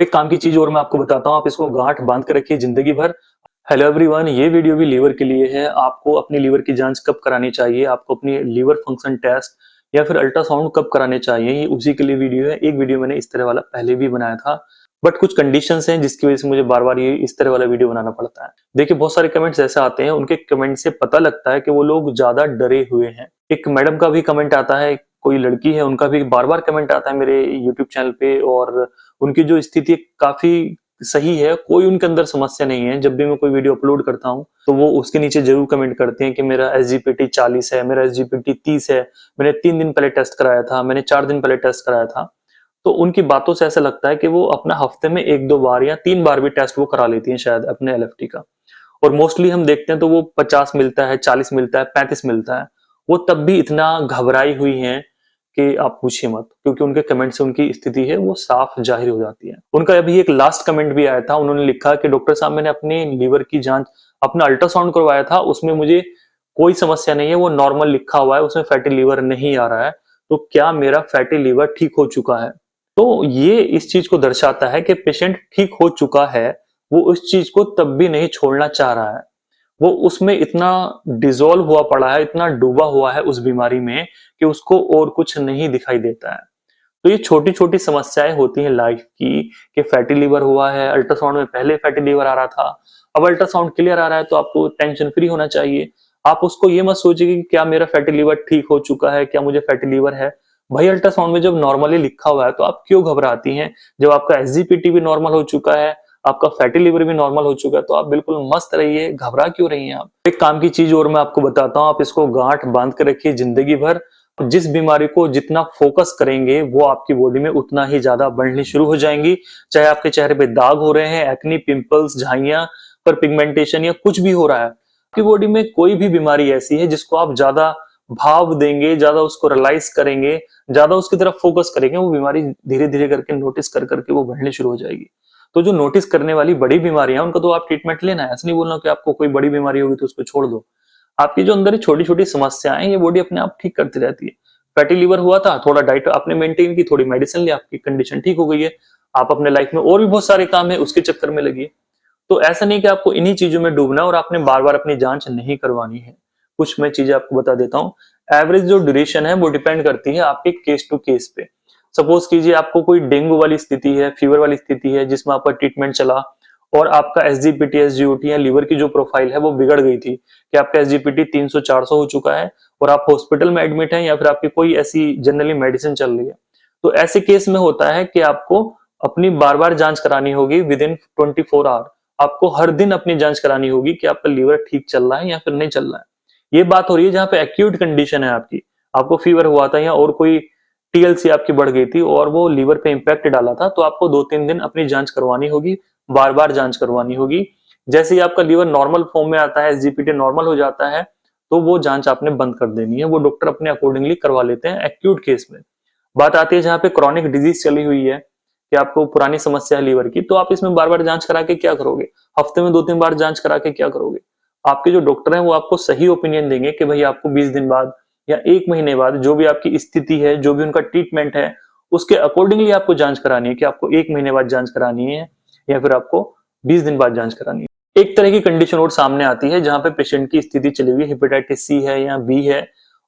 एक काम की चीज और मैं आपको बताता हूँ, आप इसको गांठ बांध के रखिए जिंदगी भर। हेलो एवरीवन, ये वीडियो भी लीवर के लिए है। आपको अपनी लीवर की जांच कब करानी चाहिए, आपको अपनी लीवर फंक्शन टेस्ट या फिर अल्ट्रासाउंड कब कराने चाहिए, ये उसी के लिए वीडियो है। एक वीडियो मैंने इस तरह वाला पहले भी बनाया था, बट कुछ कंडीशंस हैं जिसकी वजह से मुझे बार बार ये इस तरह वाला वीडियो बनाना पड़ता है। देखिए, बहुत सारे कमेंट्स ऐसे आते हैं, उनके कमेंट से पता लगता है कि वो लोग ज्यादा डरे हुए हैं। एक मैडम का भी कमेंट आता है, कोई लड़की है उनका भी बार बार कमेंट आता है मेरे यूट्यूब चैनल पे, और उनकी जो स्थिति काफी सही है, कोई उनके अंदर समस्या नहीं है। जब भी मैं कोई वीडियो अपलोड करता हूँ तो वो उसके नीचे जरूर कमेंट करते हैं कि मेरा SGPT 40 है, मेरा SGPT 30 है, मैंने 3 दिन पहले टेस्ट कराया था, मैंने 4 दिन पहले टेस्ट कराया था। तो उनकी बातों से ऐसा लगता है कि वो अपना हफ्ते में 1-2 बार या 3 बार भी टेस्ट वो करा लेती हैं शायद अपने LFT का। और मोस्टली हम देखते हैं तो वो 50 मिलता है, 40 मिलता है, 35 मिलता है। वो तब भी इतना घबराई हुई हैं कि आप पूछिए मत, क्योंकि उनके कमेंट से उनकी स्थिति है वो साफ जाहिर हो जाती है। उनका अभी एक लास्ट कमेंट भी आया था, उन्होंने लिखा कि डॉक्टर साहब, मैंने अपनी लीवर की जांच, अपना अल्ट्रासाउंड करवाया था, उसमें मुझे कोई समस्या नहीं है, वो नॉर्मल लिखा हुआ है, उसमें फैटी लीवर नहीं आ रहा है। तो क्या मेरा फैटी लीवर ठीक हो चुका है? तो ये इस चीज को दर्शाता है कि पेशेंट ठीक हो चुका है, वो उस चीज को तब भी नहीं छोड़ना चाह रहा है। वो उसमें इतना डिसॉल्व हुआ पड़ा है, इतना डूबा हुआ है उस बीमारी में कि उसको और कुछ नहीं दिखाई देता है। तो ये छोटी छोटी समस्याएं होती हैं लाइफ की, कि फैटी लीवर हुआ है, अल्ट्रासाउंड में पहले फैटी लीवर आ रहा था, अब अल्ट्रासाउंड क्लियर आ रहा है, तो आपको टेंशन फ्री होना चाहिए। आप उसको ये मत सोचिए कि क्या मेरा फैटी लीवर ठीक हो चुका है, क्या मुझे फैटी लीवर है। भाई, अल्ट्रासाउंड में जब नॉर्मली लिखा हुआ है तो आप क्यों घबराती हैं? जब आपका SGPT भी नॉर्मल हो चुका है, आपका फैटी लिवर भी नॉर्मल हो चुका है, तो आप बिल्कुल मस्त रहिए, घबरा क्यों रही हैं आप? एक काम की चीज और मैं आपको बताता हूँ, आप इसको गांठ बांध के रखिए जिंदगी भर। जिस बीमारी को जितना फोकस करेंगे वो आपकी बॉडी में उतना ही ज्यादा बढ़नी शुरू हो जाएंगी। चाहे आपके चेहरे पे दाग हो रहे हैं, एक्नी, पिंपल्स, झाइयां, पर पिगमेंटेशन या कुछ भी हो रहा है, आपकी बॉडी में कोई भी बीमारी ऐसी है जिसको आप ज्यादा भाव देंगे, ज्यादा उसको रियलाइज करेंगे, ज्यादा उसकी तरफ फोकस करेंगे, वो बीमारी धीरे धीरे करके नोटिस कर करके वो बढ़नी शुरू हो जाएगी। तो जो नोटिस करने वाली बड़ी बीमारियां, उनका तो आप ट्रीटमेंट लेना है। ऐसा नहीं बोलना कि आपको कोई बड़ी बीमारी होगी तो उसको छोड़ दो। आपकी जो अंदर छोटी छोटी समस्याएं, ये बॉडी अपने आप ठीक करती रहती है। फैटी लिवर हुआ था, थोड़ा डाइट आपने मेंटेन की, थोड़ी मेडिसिन ली, आपकी कंडीशन ठीक हो गई है। आप अपने लाइफ में और भी बहुत सारे काम है उसके चक्कर में लगी। तो ऐसा नहीं कि आपको इन्हीं चीजों में डूबना है और आपने बार बार अपनी जांच नहीं करवानी है। कुछ मैं चीजें आपको बता देता हूँ। एवरेज जो ड्यूरेशन है वो डिपेंड करती है आपके केस टू केस पे। सपोज कीजिए आपको कोई डेंगू वाली स्थिति है, फीवर वाली स्थिति है, जिसमें आपका ट्रीटमेंट चला और आपका SGPT SGOT या लीवर की जो प्रोफाइल है वो बिगड़ गई थी, कि आपका SGPT 300-400 हो चुका है और आप हॉस्पिटल में एडमिट हैं, या फिर आपकी कोई ऐसी जनरली मेडिसिन चल रही है। तो ऐसे केस में होता है कि आपको अपनी बार बार जांच करानी होगी विद इन 24 आवर। आपको हर दिन अपनी जांच करानी होगी कि आपका लीवर ठीक चल रहा है या फिर नहीं चल रहा है। ये बात हो रही है जहां पे एक्यूट कंडीशन है आपकी, आपको फीवर हुआ था या और कोई TLC आपकी बढ़ गई थी और वो लीवर पे इंपैक्ट डाला था, तो आपको 2-3 दिन अपनी जांच करवानी होगी, बार बार जांच करवानी होगी। जैसे ही आपका लीवर नॉर्मल फॉर्म में आता है, SGPT नॉर्मल हो जाता है, तो वो जांच आपने बंद कर देनी है। वो डॉक्टर अपने अकॉर्डिंगली करवा लेते हैं एक्यूट केस में। बात आती है जहां पे क्रॉनिक डिजीज चली हुई है, कि आपको पुरानी समस्या है लीवर की, तो आप इसमें बार बार जांच करा के क्या करोगे? हफ्ते में 2-3 बार जांच करा के क्या करोगे? आपके जो डॉक्टर हैं वो आपको सही ओपिनियन देंगे कि भाई आपको 20 दिन बाद या 1 महीने बाद, जो भी आपकी स्थिति है, जो भी उनका ट्रीटमेंट है, उसके अकॉर्डिंगली आपको जांच करानी है, कि आपको 1 महीने बाद जांच करानी है या फिर आपको 20 दिन बाद जांच करानी है। एक तरह की कंडीशन और सामने आती है जहां पे पेशेंट की स्थिति चली हुई, हेपेटाइटिस C है या B है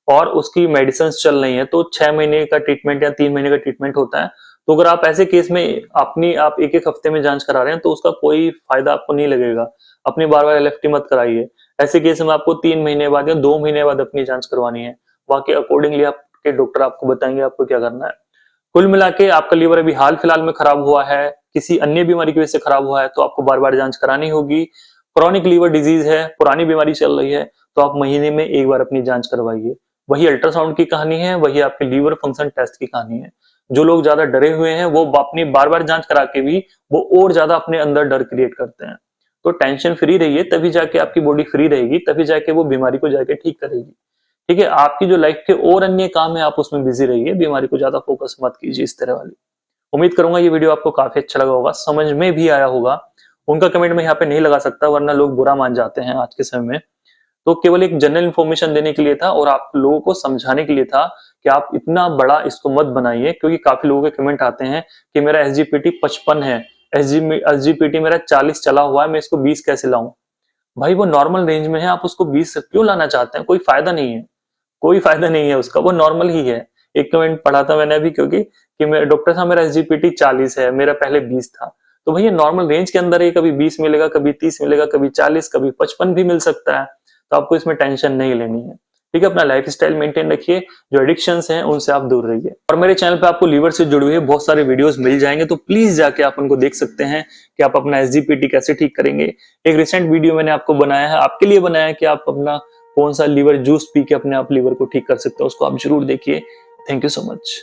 और उसकी मेडिसिन चल रही है, तो 6 महीने का ट्रीटमेंट या 3 महीने का ट्रीटमेंट होता है। तो अगर आप ऐसे केस में अपनी आप एक हफ्ते में जांच करा रहे हैं तो उसका कोई फायदा आपको नहीं लगेगा। अपनी बार बार LFT मत कराइए। ऐसे केस में आपको 3 महीने बाद या 2 महीने बाद अपनी जांच करवानी है। बाकी अकॉर्डिंगली आपके डॉक्टर आपको बताएंगे आपको क्या करना है। कुल मिला के आपका लीवर अभी हाल फिलहाल में खराब हुआ है, किसी अन्य बीमारी की वजह से खराब हुआ है, तो आपको बार बार जांच करानी होगी। क्रॉनिक लीवर डिजीज है, पुरानी बीमारी चल रही है, तो आप महीने में 1 बार अपनी जांच करवाइए। वही अल्ट्रासाउंड की कहानी है, वही आपके लीवर फंक्शन टेस्ट की कहानी है। जो लोग ज्यादा डरे हुए हैं वो अपनी बार बार जांच करा के भी वो और ज्यादा अपने अंदर डर क्रिएट करते हैं। तो टेंशन फ्री रहिए, तभी जाके आपकी बॉडी फ्री रहेगी, तभी जाके वो बीमारी को जाके ठीक करेगी। ठीक है, आपकी जो लाइफ के और अन्य काम है आप उसमें बिजी रहिए, बीमारी को ज्यादा फोकस मत कीजिए इस तरह वाली। उम्मीद करूंगा ये वीडियो आपको काफी अच्छा लगा होगा, समझ में भी आया होगा। उनका कमेंट मैं यहाँ पे नहीं लगा सकता वरना लोग बुरा मान जाते हैं आज के समय में। तो केवल एक जनरल इंफॉर्मेशन देने के लिए था और आप लोगों को समझाने के लिए था कि आप इतना बड़ा इसको मत बनाइए, क्योंकि काफी लोगों के कमेंट आते हैं कि मेरा SGPT 55 है, SGPT मेरा 40 चला हुआ है, मैं इसको 20 कैसे लाऊं? भाई वो नॉर्मल रेंज में है, आप उसको 20 क्यों लाना चाहते हैं? कोई फायदा नहीं है, कोई फायदा नहीं है उसका, वो नॉर्मल ही है। एक कमेंट पढ़ा था मैंने अभी, क्योंकि कि मैं डॉक्टर साहब मेरा SGPT 40 है, मेरा पहले 20 था। तो भैया नॉर्मल रेंज के अंदर ही कभी 20 मिलेगा, कभी 30 मिलेगा, कभी 40, कभी 55 भी मिल सकता है। तो आपको इसमें टेंशन नहीं लेनी है। ठीक है, अपना लाइफ स्टाइल मेंटेन रखिए, जो एडिक्शंस हैं उनसे आप दूर रहिए। और मेरे चैनल पे आपको लीवर से जुड़े हुए बहुत सारे वीडियोस मिल जाएंगे, तो प्लीज जाके आप उनको देख सकते हैं कि आप अपना SGPT कैसे ठीक करेंगे। एक रिसेंट वीडियो मैंने आपको बनाया है, आपके लिए बनाया है कि आप अपना कौन सा लीवर जूस पी के अपने आप लीवर को ठीक कर सकते हो, उसको आप जरूर देखिए। Thank you so much.